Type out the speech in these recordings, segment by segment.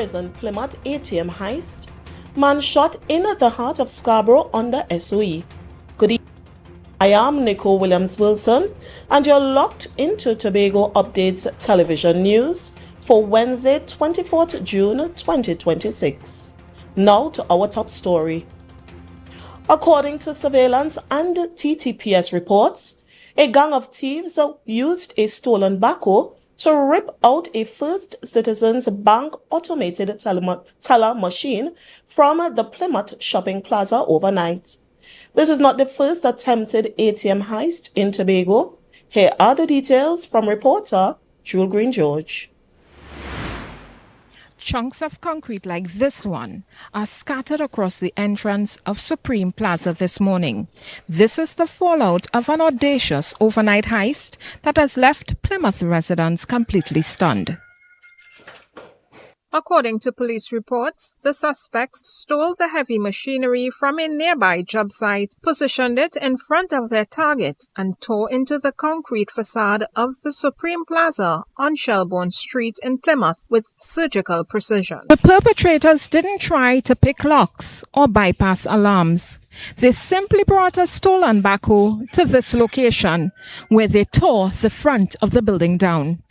Brazen Plymouth ATM heist. Man shot in the heart of Scarborough under SOE. Good evening. I am Nicole Williams-Wilson, and you're locked into Tobago Updates Television News for Wednesday, 24th June 2026. Now to our top story. According to surveillance and TTPS reports, a gang of thieves used a stolen backhoe to rip out a First Citizens Bank automated teller machine from the Plymouth shopping plaza overnight. This is not the first attempted ATM heist in Tobago. Here are the details from reporter Jules Green George. Chunks of concrete like this one are scattered across the entrance of Supreme Plaza this morning. This is the fallout of an audacious overnight heist that has left Plymouth residents completely stunned. According to police reports, the suspects stole the heavy machinery from a nearby job site, positioned it in front of their target, and tore into the concrete facade of the Supreme Plaza on Shelbourne Street in Plymouth with surgical precision. The perpetrators didn't try to pick locks or bypass alarms. They simply brought a stolen backhoe to this location, where they tore the front of the building down.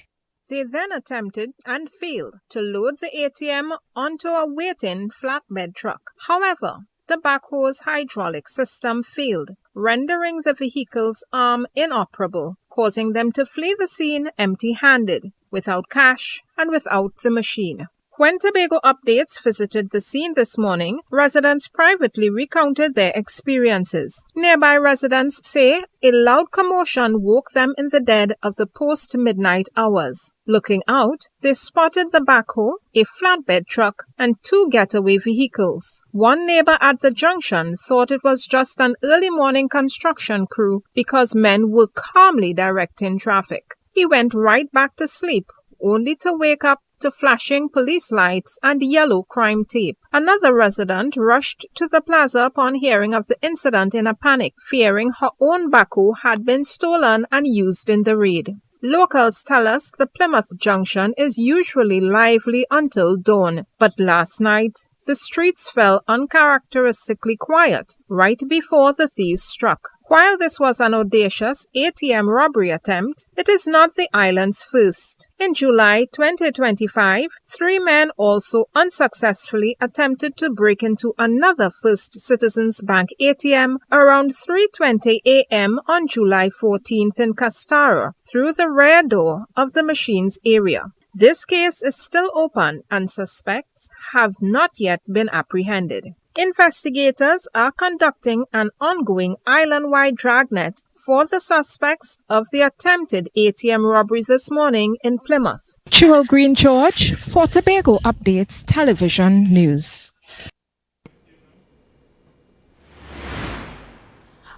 They then attempted and failed to load the ATM onto a waiting flatbed truck. However, the backhoe's hydraulic system failed, rendering the vehicle's arm inoperable, causing them to flee the scene empty-handed, without cash and without the machine. When Tobago Updates visited the scene this morning, residents privately recounted their experiences. Nearby residents say a loud commotion woke them in the dead of the post-midnight hours. Looking out, they spotted the backhoe, a flatbed truck, and two getaway vehicles. One neighbor at the junction thought it was just an early morning construction crew because men were calmly directing traffic. He went right back to sleep, only to wake up to flashing police lights and yellow crime tape. Another resident rushed to the plaza upon hearing of the incident in a panic, fearing her own backhoe had been stolen and used in the raid. Locals tell us the Plymouth Junction is usually lively until dawn, but last night the streets fell uncharacteristically quiet right before the thieves struck. While this was an audacious ATM robbery attempt, it is not the island's first. In July 2025, 3 men also unsuccessfully attempted to break into another First Citizens Bank ATM around 3:20 a.m. on July 14th in Castara through the rear door of the machine's area. This case is still open and suspects have not yet been apprehended. Investigators are conducting an ongoing island-wide dragnet for the suspects of the attempted ATM robbery this morning in Plymouth. Jules Green George for Tobago Updates Television News.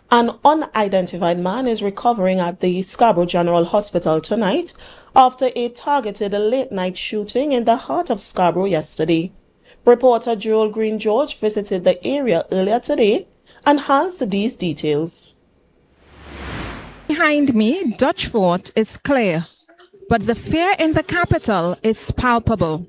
An unidentified man is recovering at the Scarborough General Hospital tonight after a targeted late-night shooting in the heart of Scarborough yesterday. Reporter Jules Green George visited the area earlier today and has these details. Behind me, Dutch Fort is clear, but the fear in the capital is palpable.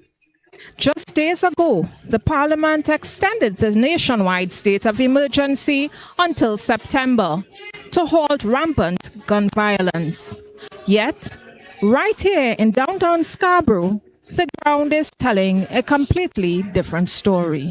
Just days ago, the Parliament extended the nationwide state of emergency until September to halt rampant gun violence. Yet, right here in downtown Scarborough, the ground is telling a completely different story.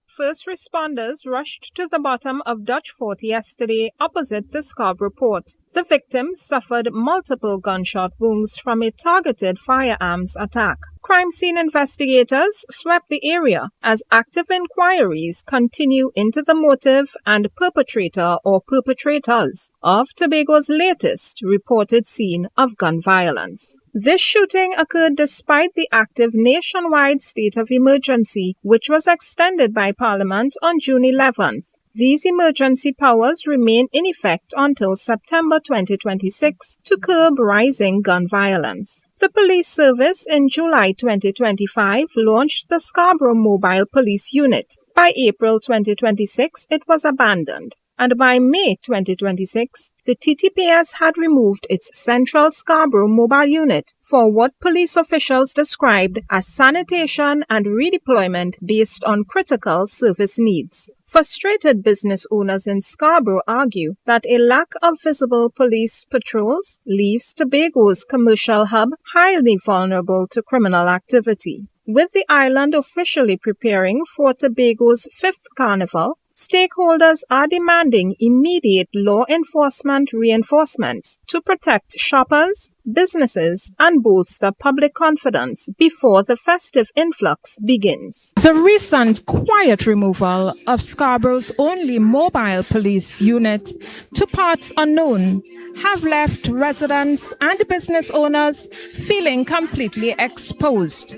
First responders rushed to the bottom of Dutch Fort yesterday opposite the Scarborough port. The victim suffered multiple gunshot wounds from a targeted firearms attack. Crime scene investigators swept the area as active inquiries continue into the motive and perpetrator or perpetrators of Tobago's latest reported scene of gun violence. This shooting occurred despite the active nationwide state of emergency, which was extended by Parliament on June 11th. These emergency powers remain in effect until September 2026 to curb rising gun violence. The police service in July 2025 launched the Scarborough Mobile Police Unit. By April 2026, it was abandoned. and by May 2026, the TTPS had removed its Central Scarborough mobile unit for what police officials described as sanitation and redeployment based on critical service needs. Frustrated business owners in Scarborough argue that a lack of visible police patrols leaves Tobago's commercial hub highly vulnerable to criminal activity. With the island officially preparing for Tobago's 5th carnival, stakeholders are demanding immediate law enforcement reinforcements to protect shoppers, businesses, and bolster public confidence before the festive influx begins. The recent quiet removal of Scarborough's only mobile police unit to parts unknown have left residents and business owners feeling completely exposed.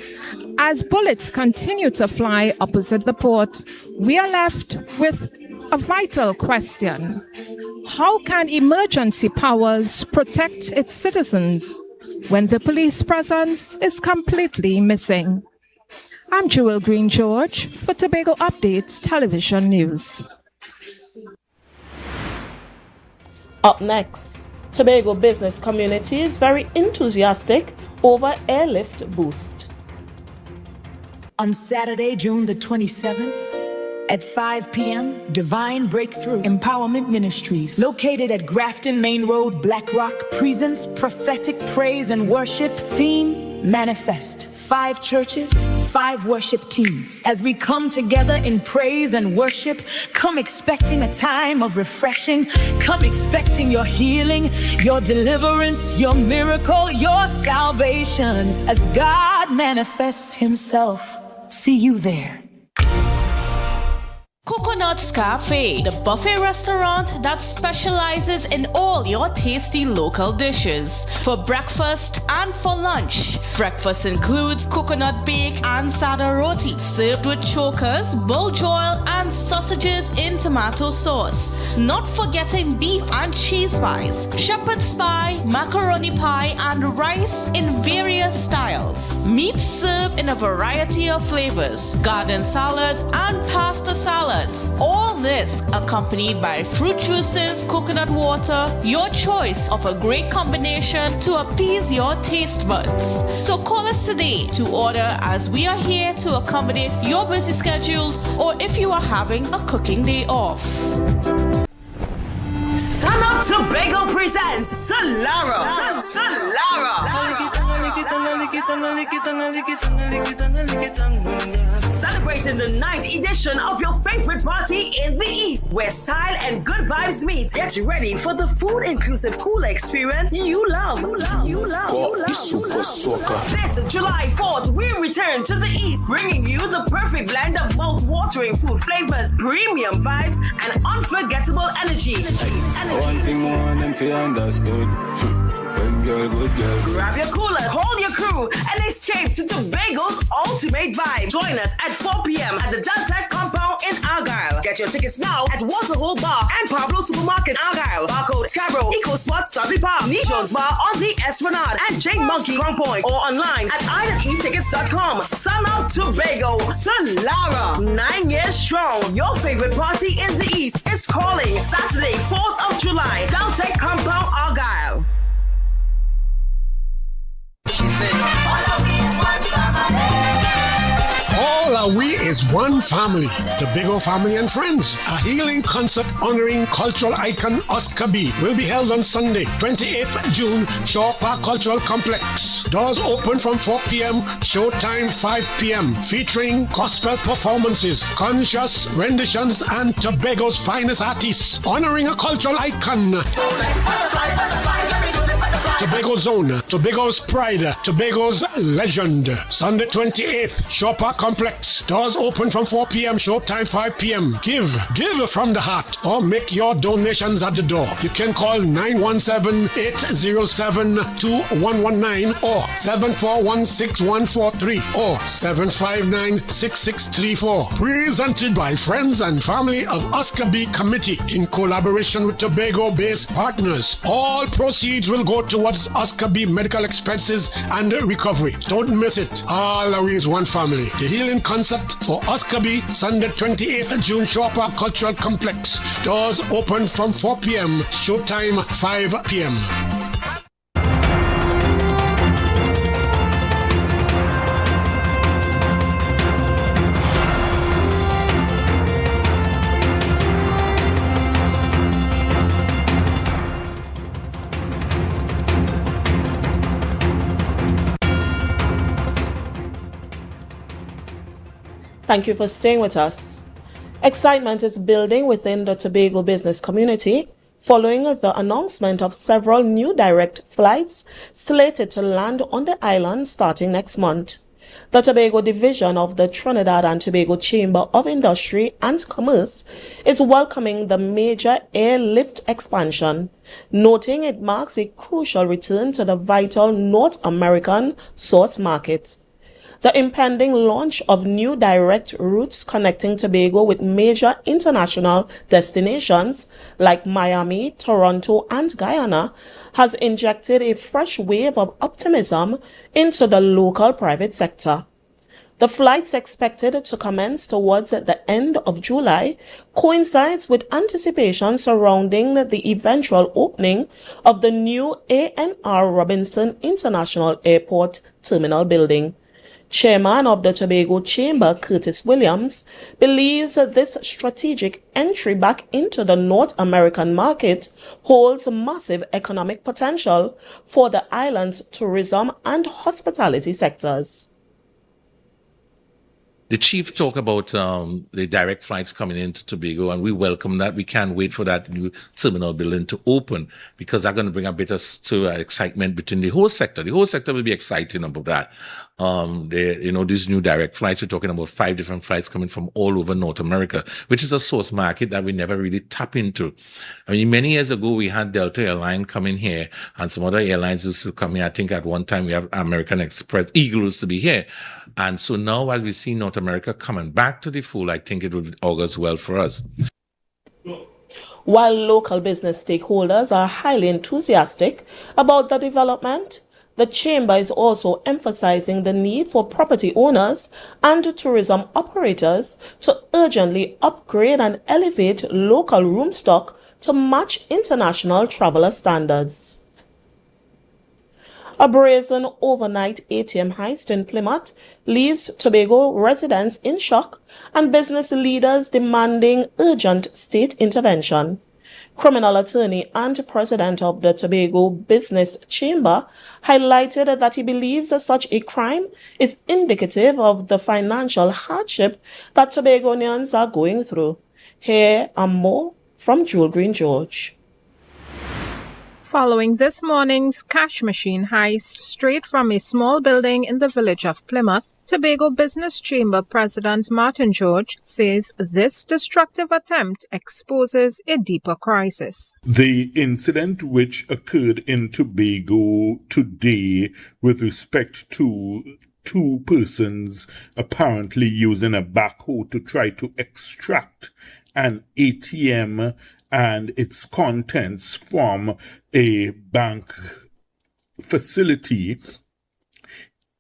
As bullets continue to fly opposite the port, we are left with a vital question. How can emergency powers protect its citizens when the police presence is completely missing? I'm Jewel Green George for Tobago Updates Television News. Up next, Tobago business community is very enthusiastic over airlift boost. On Saturday, June the 27th, at 5 p.m., Divine Breakthrough Empowerment Ministries, located at Grafton Main Road, Black Rock, presents prophetic praise and worship theme, Manifest. 5 churches, 5 worship teams. As we come together in praise and worship, come expecting a time of refreshing. Come expecting your healing, your deliverance, your miracle, your salvation. As God manifests Himself. See you there. Coconut's Cafe, the buffet restaurant that specializes in all your tasty local dishes. For breakfast and for lunch. Breakfast includes coconut bake and sada roti, served with chokers, bull joil, and sausages in tomato sauce. Not forgetting beef and cheese pies, shepherd's pie, macaroni pie, and rice in various styles. Meat served in a variety of flavors, garden salads, and pasta salads. All this accompanied by fruit juices, coconut water, your choice of a great combination to appease your taste buds. So call us today to order, as we are here to accommodate your busy schedules or if you are having a cooking day off. Sun Up Tobago presents Solara. Celebrating the 9th edition of your favorite party in the East, where style and good vibes meet. Get ready for the food-inclusive cool experience you love. This July 4th, we return to the East, bringing you the perfect blend of mouth-watering food flavors, premium vibes, and unforgettable energy. One thing more than fear understood. When girl, good girl. Grab your cooler, hold your crew, and escape to Tobago's ultimate vibe. Join us at 4 p.m. at the Deltec compound in Argyle. Get your tickets now at Waterhole Bar and Pablo Supermarket Argyle. Barcode Scarborough, Eco Spots, Dudley Park, Neat Jones Bar on the Esplanade, and Jane Monkey Crown Point, or online at islandetickets.com. Sun Out Tobago, Solara, 9 years strong. Your favorite party in the East is calling. Saturday, 4th of July, Deltec compound Argyle. All are we is one family, Tobago Family and Friends. A healing concert honoring cultural icon Oscar B will be held on Sunday, 28th June, Shaw Park Cultural Complex. Doors open from 4 p.m., showtime 5 p.m., featuring gospel performances, conscious renditions, and Tobago's finest artists, honoring a cultural icon. Tobago's own, Tobago's pride, Tobago's legend. Sunday 28th, Shaw Park Complex. Doors open from 4 p.m., showtime 5 p.m. Give from the heart, or make your donations at the door. You can call 917-807-2119 or 7416143 or 759-6634. Presented by friends and family of Oscar B Committee in collaboration with Tobago-based partners. All proceeds will go to towards Oscar-B medical expenses and recovery. Don't miss it. All always one family. The healing concept for Oscar-B, Sunday 28th June, Shaw Park Cultural Complex. Doors open from 4 p.m. Showtime 5 p.m. Thank you for staying with us. Excitement is building within the Tobago business community following the announcement of several new direct flights slated to land on the island starting next month. The Tobago division of the Trinidad and Tobago Chamber of Industry and Commerce is welcoming the major airlift expansion, noting it marks a crucial return to the vital North American source market. The impending launch of new direct routes connecting Tobago with major international destinations like Miami, Toronto, and Guyana has injected a fresh wave of optimism into the local private sector. The flights expected to commence towards the end of July coincides with anticipation surrounding the eventual opening of the new A&R Robinson International Airport Terminal building. Chairman of the Tobago Chamber, Curtis Williams, believes this strategic entry back into the North American market holds massive economic potential for the island's tourism and hospitality sectors. The chief talked about the direct flights coming into Tobago, and we welcome that. We can't wait for that new terminal building to open because that's going to bring a bit of excitement between the whole sector. The whole sector will be excited about that. These new direct flights, we're talking about 5 different flights coming from all over North America, which is a source market that we never really tap into. I mean, many years ago, we had Delta Airline coming here and some other airlines used to come here. I think at one time we have American Express, Eagle used to be here. And so now as we see North America coming back to the fold, I think it would augurs well for us. While local business stakeholders are highly enthusiastic about the development, the Chamber is also emphasizing the need for property owners and tourism operators to urgently upgrade and elevate local room stock to match international traveler standards. A brazen overnight ATM heist in Plymouth leaves Tobago residents in shock and business leaders demanding urgent state intervention. Criminal attorney and president of the Tobago Business Chamber highlighted that he believes such a crime is indicative of the financial hardship that Tobagonians are going through. Here are more from Jewel Green George. Following this morning's cash machine heist straight from a small building in the village of Plymouth, Tobago Business Chamber President Martin George says this destructive attempt exposes a deeper crisis. The incident which occurred in Tobago today with respect to 2 persons apparently using a backhoe to try to extract an ATM and its contents from a bank facility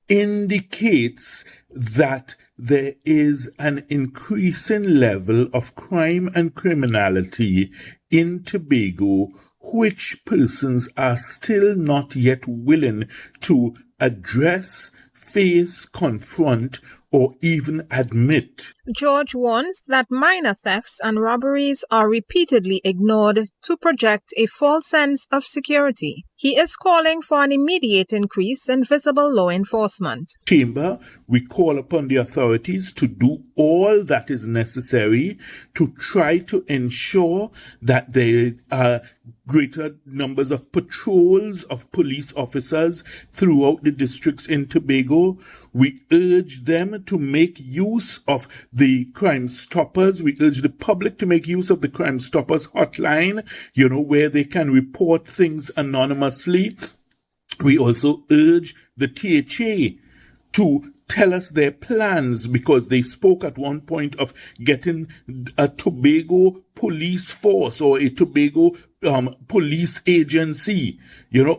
indicates that there is an increasing level of crime and criminality in Tobago, which persons are still not yet willing to address, face, confront, or even admit. George warns that minor thefts and robberies are repeatedly ignored to project a false sense of security. He is calling for an immediate increase in visible law enforcement. Chamber, we call upon the authorities to do all that is necessary to try to ensure that there are greater numbers of patrols of police officers throughout the districts in Tobago. We urge them to make use of the Crime Stoppers. We urge the public to make use of the Crime Stoppers hotline, where they can report things anonymously. We also urge the THA to tell us their plans, because they spoke at one point of getting a Tobago police force or a Tobago police agency,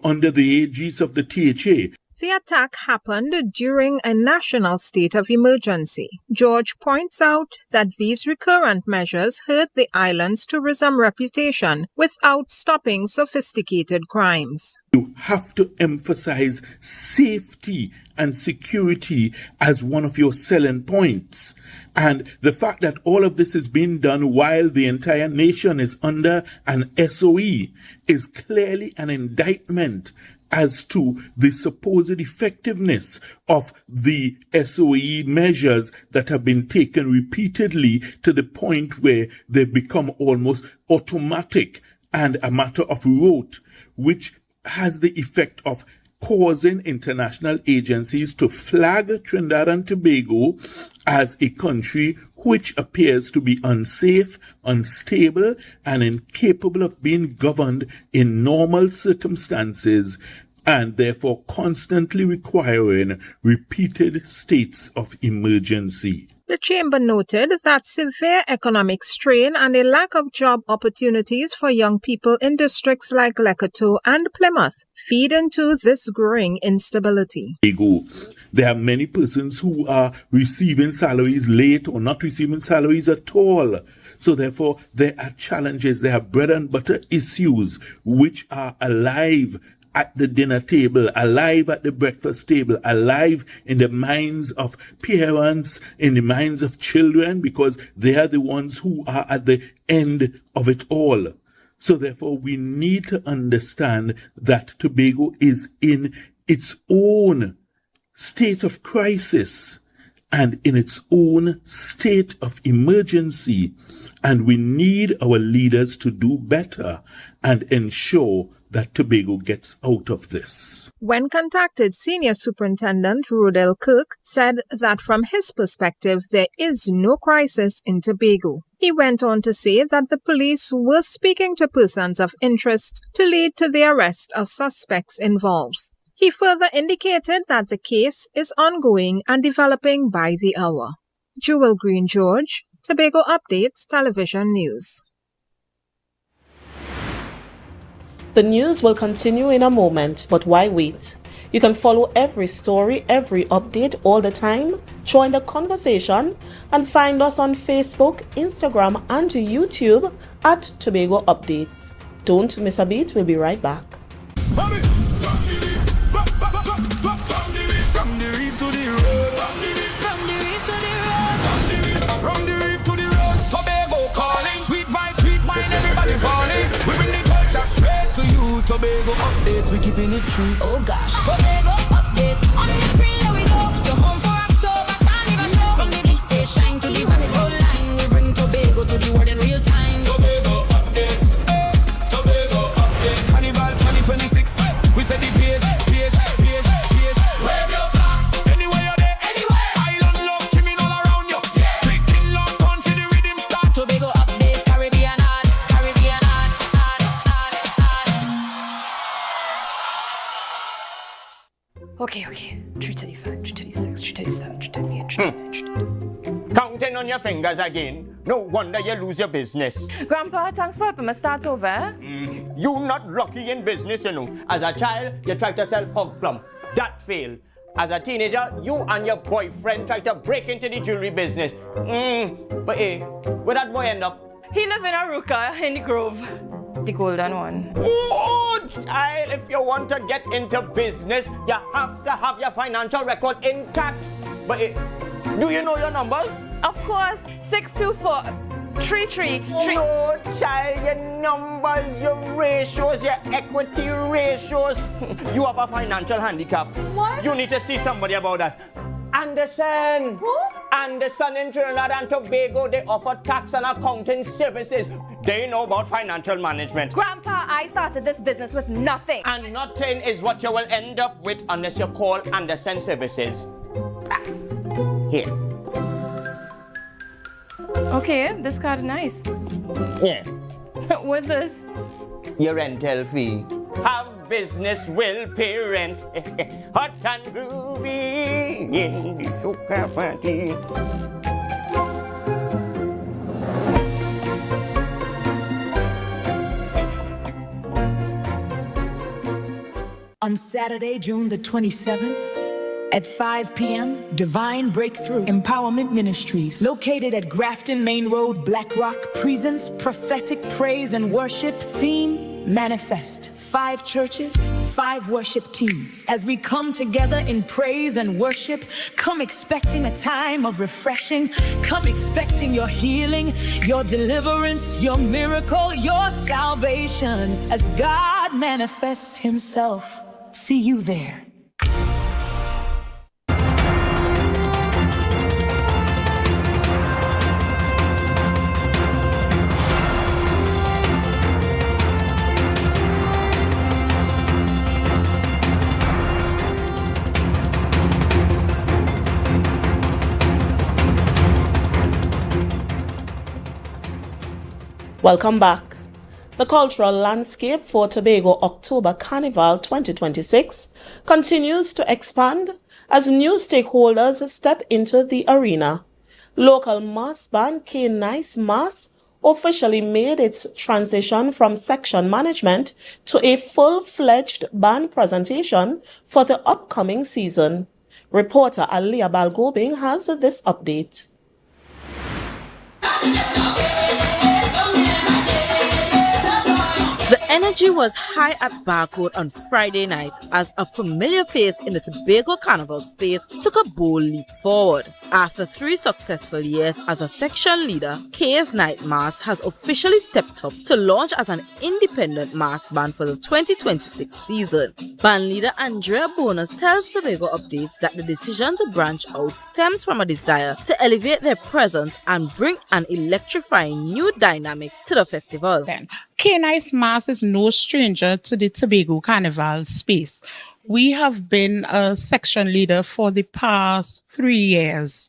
under the aegis of the THA. The attack happened during a national state of emergency. George points out that these recurrent measures hurt the island's tourism reputation without stopping sophisticated crimes. You have to emphasize safety and security as one of your selling points. And the fact that all of this is being done while the entire nation is under an SOE is clearly an indictment as to the supposed effectiveness of the SOE measures that have been taken repeatedly to the point where they've become almost automatic and a matter of rote, which has the effect of causing international agencies to flag Trinidad and Tobago as a country which appears to be unsafe, unstable, and incapable of being governed in normal circumstances, and therefore constantly requiring repeated states of emergency. The Chamber noted that severe economic strain and a lack of job opportunities for young people in districts like Lekoto and Plymouth feed into this growing instability. There are many persons who are receiving salaries late or not receiving salaries at all. So therefore, there are challenges, there are bread and butter issues which are alive at the dinner table, alive at the breakfast table, alive in the minds of parents, in the minds of children, because they are the ones who are at the end of it all. So therefore, we need to understand that Tobago is in its own state of crisis and in its own state of emergency. And we need our leaders to do better and ensure that Tobago gets out of this. When contacted, Senior Superintendent Rodel Kirk said that from his perspective, there is no crisis in Tobago. He went on to say that the police were speaking to persons of interest to lead to the arrest of suspects involved. He further indicated that the case is ongoing and developing by the hour. Jewel Green George, Tobago Updates Television News. The news will continue in a moment, but why wait? You can follow every story, every update all the time, join the conversation, and find us on Facebook, Instagram, and YouTube at Tobago Updates. Don't miss a beat, we'll be right back. Tobago Updates, we keeping it true. Oh gosh, Tobago Updates, on the screen, there we go. You're home for October, carnival show. From the big stage shine to the rabbit hole line, we bring Tobago to the world in real time. Tobago Updates, Tobago Updates. Carnival 2026, we said the pace. Wave your flag, anywhere you're there, anywhere. Island love, trimming all around you. Yeah. Big thing love, come see the rhythm start. Tobago Updates, Caribbean art. Okay. 335, 336, 337, 338, Counting on your fingers again. No wonder you lose your business. Grandpa, thanks for helping me start over. You not lucky in business, you know. As a child, you tried to sell hog plum. That failed. As a teenager, you and your boyfriend tried to break into the jewelry business. But hey, where that boy end up? He live in Aruka, in the Grove. The golden one. Oh, child, if you want to get into business, you have to have your financial records intact. But hey, do you know your numbers? Of course, 624 33. No, child, your numbers, your ratios, your equity ratios. You have a financial handicap. What? You need to see somebody about that. Anderson. Who? Anderson in Trinidad and Tobago, they offer tax and accounting services. They know about financial management. Grandpa, I started this business with nothing. And nothing is what you will end up with unless you call Anderson Services. Here. Okay, this card is nice. Yeah. What's this? Your rental fee. Have business will pay rent. Hot and groovy in the soca party. On Saturday, June the 27th, at 5 p.m., Divine Breakthrough Empowerment Ministries, located at Grafton Main Road, Black Rock, presents prophetic praise and worship theme Manifest. 5 churches, 5 worship teams. As we come together in praise and worship, come expecting a time of refreshing. Come expecting your healing, your deliverance, your miracle, your salvation. As God manifests Himself. See you there. Welcome back. The cultural landscape for Tobago October Carnival 2026 continues to expand as new stakeholders step into the arena. Local mass band K-Nice Mass officially made its transition from section management to a full-fledged band presentation for the upcoming season. Reporter AMPLIA Balgobing has this update. The energy was high at Barcode on Friday night as a familiar face in the Tobago Carnival space took a bold leap forward. After 3 successful years as a section leader, K's Night Mass has officially stepped up to launch as an independent mass band for the 2026 season. Band leader Andrea Bonus tells Tobago Updates that the decision to branch out stems from a desire to elevate their presence and bring an electrifying new dynamic to the festival. K-Nice Mass is no stranger to the Tobago Carnival space. We have been a section leader for the past 3 years.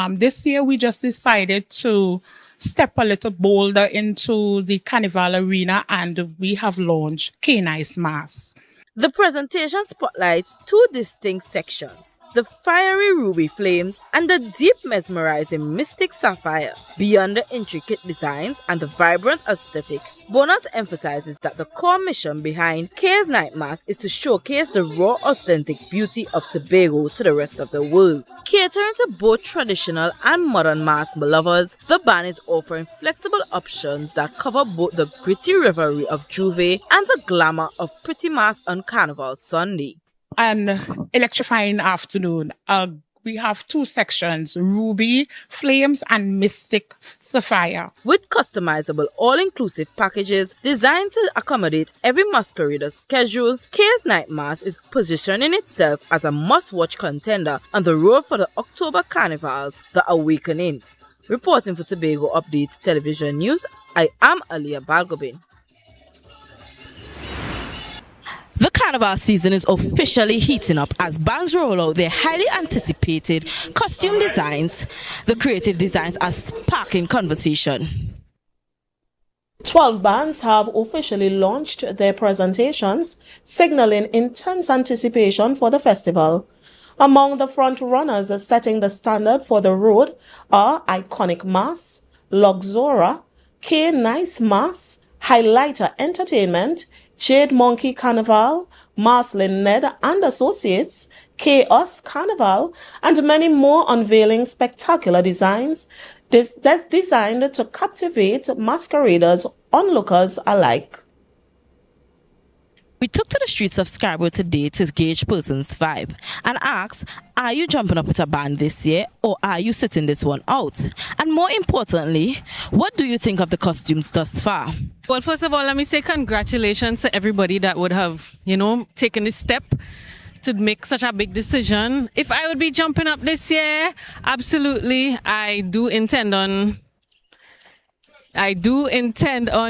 This year, we just decided to step a little bolder into the Carnival arena, and we have launched K-Nice Mass. The presentation spotlights 2 distinct sections, the fiery ruby flames and the deep mesmerizing mystic sapphire. Beyond the intricate designs and the vibrant aesthetic, Bonus emphasizes that the core mission behind K's Night Mass is to showcase the raw, authentic beauty of Tobago to the rest of the world. Catering to both traditional and modern mass lovers, the band is offering flexible options that cover both the gritty revelry of Juve and the glamour of Pretty Mass on Carnival Sunday. An electrifying afternoon. We have 2 sections, Ruby, Flames, and Mystic Sapphire. With customizable all-inclusive packages designed to accommodate every masquerader's schedule, K's Night Mass is positioning itself as a must-watch contender on the road for the October Carnivals, The Awakening. Reporting for Tobago Updates Television News, I am AMPLIA Balgobin. The carnival season is officially heating up as bands roll out their highly anticipated costume designs. The creative designs are sparking conversation. 12 bands have officially launched their presentations, signaling intense anticipation for the festival. Among the front runners setting the standard for the road are Iconic Mass, Luxora, K-Nice Mass, Highlighter Entertainment, Jade Monkey Carnival, Marcelin Ned and Associates, Chaos Carnival, and many more unveiling spectacular designs that's designed to captivate masqueraders, onlookers alike. We took to the streets of Scarborough today to gauge persons' vibe and asked, are you jumping up with a band this year or are you sitting this one out? And more importantly, what do you think of the costumes thus far? Well, first of all, let me say congratulations to everybody that would have, taken this step to make such a big decision. If I would be jumping up this year, absolutely, I do intend on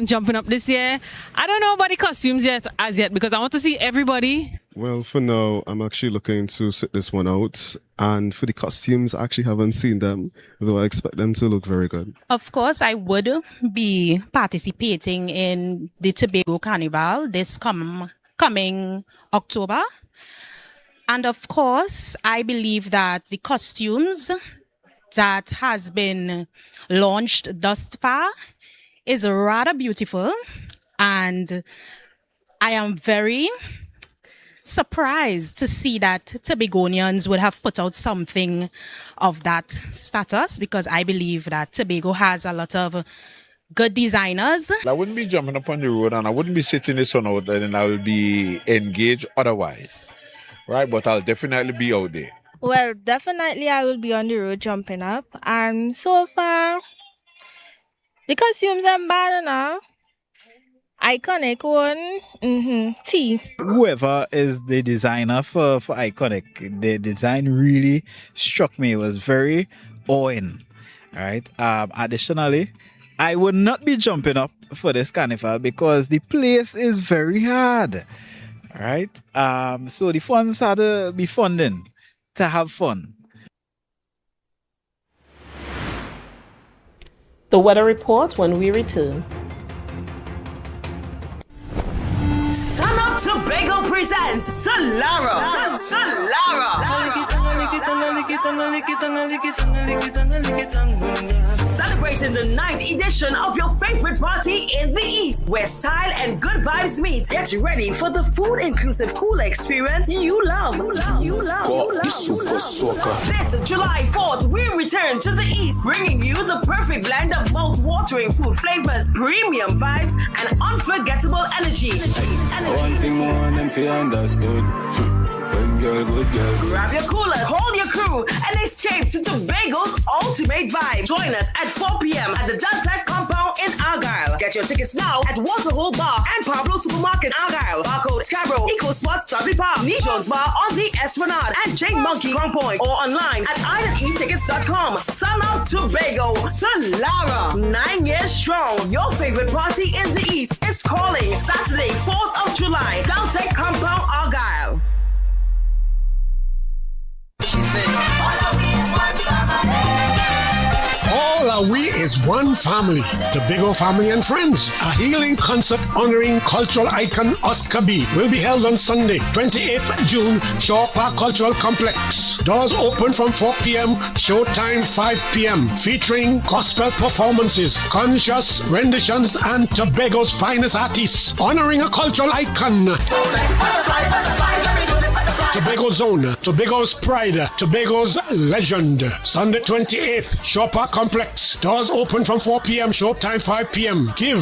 jumping up this year. I don't know about the costumes as yet because I want to see everybody. Well, for now, I'm actually looking to sit this one out. And for the costumes, I actually haven't seen them, though I expect them to look very good. Of course, I would be participating in the Tobago Carnival this coming coming October. And of course, I believe that the costumes that has been launched thus far is rather beautiful, and I am very surprised to see that Tobagonians would have put out something of that status, because I believe that Tobago has a lot of good designers. I wouldn't be jumping up on the road and I wouldn't be sitting this one out and I will be engaged otherwise, right? But I'll definitely be out there. Well, definitely I will be on the road jumping up. And so far, the costumes are bad enough. Iconic one, T. Whoever is the designer for Iconic, the design really struck me. It was very awing, right? Additionally, I would not be jumping up for this carnival because the place is very hard, right? So the funds had to be funding to have fun. The weather report when we return. Sun Up Tobago presents Solara. Celebrating the 9th edition of your favorite party in the East, where style and good vibes meet. Get ready for the food-inclusive cooler experience you love. This July 4th, we return to the East, bringing you the perfect blend of mouth-watering food flavors, premium vibes, and unforgettable energy. One thing more than fear understood. When girl, good girl. Grab your cooler, hold your crew, and escape to Tobago's ultimate vibe. Join us at 4 p.m. at the DIGICEL compound in Argyle. Get your tickets now at Waterhole Bar and Pablo Supermarket Argyle, Barcode Scarborough, Eco Sports Stubby Park, Nijon's Bar on the Esplanade, and Jane Monkey Crown Point, or online at ironetickets.com. Sun Up Tobago, Solara, 9 years strong. Your favorite party in the East is calling. Saturday, 4th of July, DIGICEL compound Argyle. All we is one family, Tobago family and friends. A healing concert honoring cultural icon Oscar B will be held on Sunday, 28th June, Shaw Park Cultural Complex. Doors open from 4 p.m., showtime 5 p.m., featuring gospel performances, conscious renditions, and Tobago's finest artists, honoring a cultural icon. Tobago's own, Tobago's pride, Tobago's legend. Sunday 28th, Shaw Park Complex. Doors open from 4 p.m., showtime 5 p.m. Give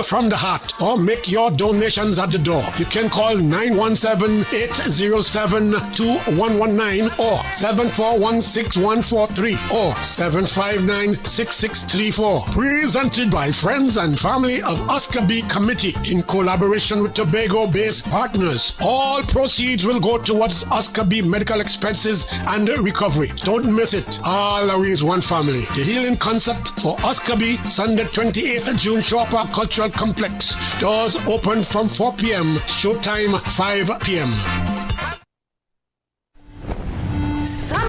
from the heart, or make your donations at the door. You can call 917-807-2119 or 7416143 or 759-6634. Presented by friends and family of Oscar B Committee in collaboration with Tobago-based partners. All proceeds will go towards Oscar B medical expenses and recovery. Don't miss it. All is one family. The healing concert for Oscar B, Sunday 28th June, Shaw Park Cultural Complex. Doors open from 4 p.m. Showtime 5 p.m.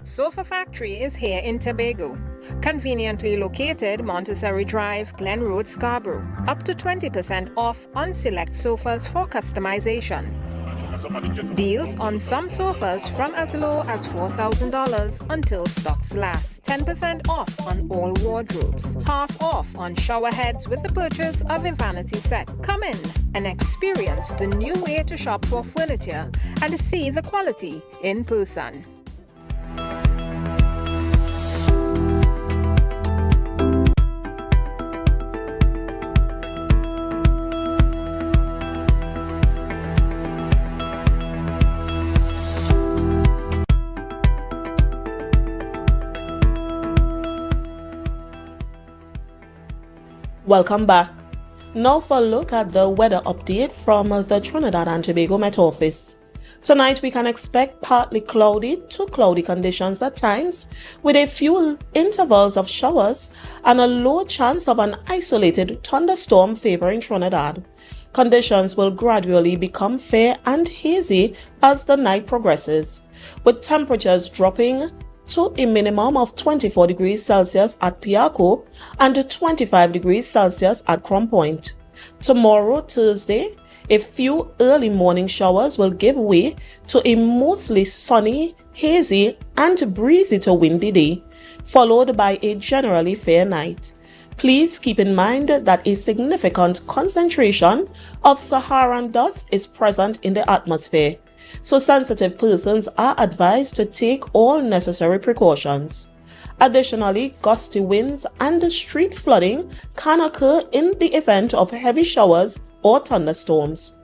Sofa Factory is here in Tobago. Conveniently located Montessori Drive, Glen Road, Scarborough. Up to 20% off on select sofas for customization. Deals on some sofas from as low as $4,000 until stocks last. 10% off on all wardrobes. Half off on shower heads with the purchase of a vanity set. Come in and experience the new way to shop for furniture and see the quality in person. Welcome back. Now for a look at the weather update from the Trinidad and Tobago Met Office. Tonight we can expect partly cloudy to cloudy conditions at times, with a few intervals of showers and a low chance of an isolated thunderstorm favoring Trinidad. Conditions will gradually become fair and hazy as the night progresses, with temperatures dropping to a minimum of 24 degrees Celsius at Piarco and 25 degrees Celsius at Crown Point. Tomorrow, Thursday, A few early morning showers will give way to a mostly sunny, hazy, and breezy to windy day, followed by a generally fair night. Please keep in mind that a significant concentration of Saharan dust is present in the atmosphere, so sensitive persons are advised to take all necessary precautions. Additionally, gusty winds and street flooding can occur in the event of heavy showers or thunderstorms.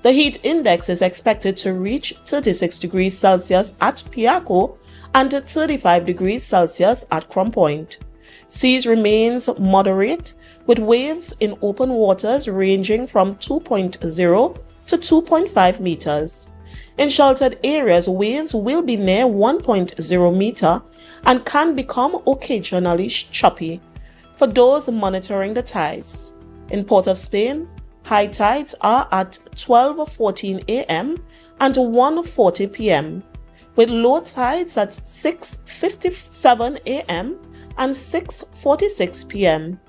The heat index is expected to reach 36 degrees Celsius at Piaco and 35 degrees Celsius at Crum Point. Seas remains moderate, with waves in open waters ranging from 2.0 to 2.5 meters. In sheltered areas, waves will be near 1.0 meter and can become occasionally choppy. For those monitoring the tides, in Port of Spain, high tides are at 12:14 a.m. and 1:40 p.m., with low tides at 6:57 a.m. and 6:46 p.m.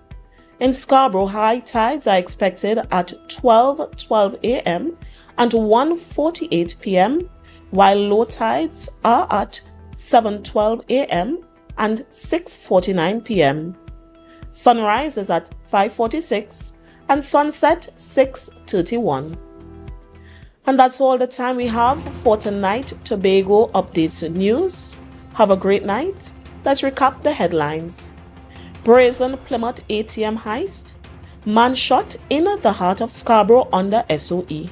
In Scarborough, high tides are expected at 12:12 a.m. and 1:48 p.m., while low tides are at 7:12 a.m. and 6:49 p.m. Sunrise is at 5:46 and sunset 6:31. And that's all the time we have for tonight Tobago Updates News. Have a great night. Let's recap the headlines. Brazen Plymouth ATM heist. Man shot in the heart of Scarborough under SOE.